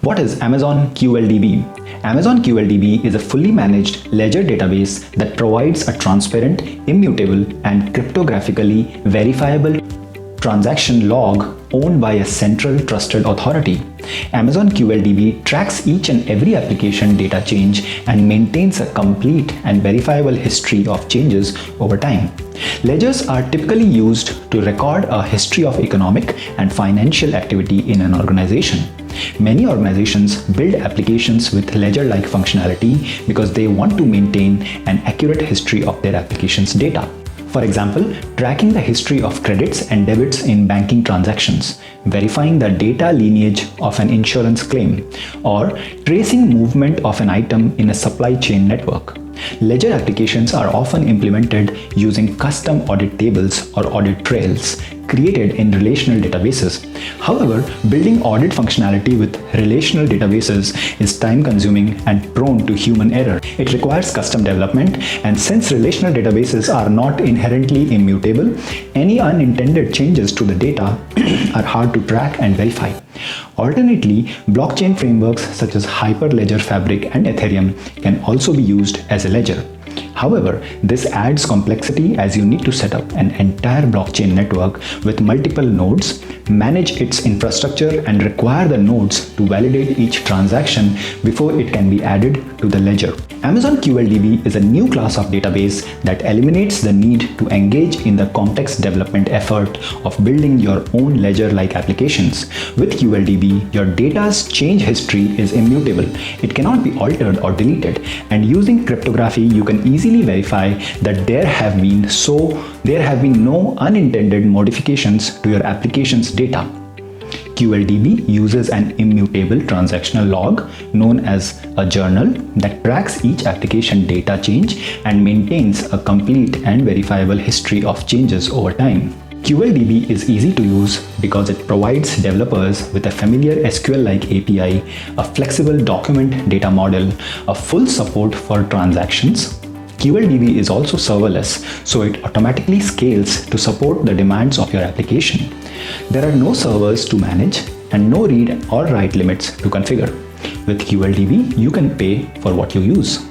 What is Amazon QLDB? Amazon QLDB is a fully managed ledger database that provides a transparent, immutable, and cryptographically verifiable transaction log owned by a central trusted authority. Amazon QLDB tracks each and every application data change and maintains a complete and verifiable history of changes over time. Ledgers are typically used to record a history of economic and financial activity in an organization. Many organizations build applications with ledger-like functionality because they want to maintain an accurate history of their application's data. For example, tracking the history of credits and debits in banking transactions, verifying the data lineage of an insurance claim, or tracing movement of an item in a supply chain network. Ledger applications are often implemented using custom audit tables or audit trails created in relational databases. However, building audit functionality with relational databases is time-consuming and prone to human error. It requires custom development, and since relational databases are not inherently immutable, any unintended changes to the data are hard to track and verify. Alternately, blockchain frameworks such as Hyperledger Fabric and Ethereum can also be used as a ledger. However, this adds complexity as you need to set up an entire blockchain network with multiple nodes, manage its infrastructure, and require the nodes to validate each transaction before it can be added to the ledger. Amazon QLDB is a new class of database that eliminates the need to engage in the complex development effort of building your own ledger-like applications. With QLDB, your data's change history is immutable. It cannot be altered or deleted, and using cryptography, you can easily verify that there have been no unintended modifications to your application's data. QLDB uses an immutable transactional log known as a journal that tracks each application data change and maintains a complete and verifiable history of changes over time. QLDB is easy to use because it provides developers with a familiar SQL-like API, a flexible document data model, a full support for transactions. QLDB is also serverless, so it automatically scales to support the demands of your application. There are no servers to manage and no read or write limits to configure. With QLDB, you can pay for what you use.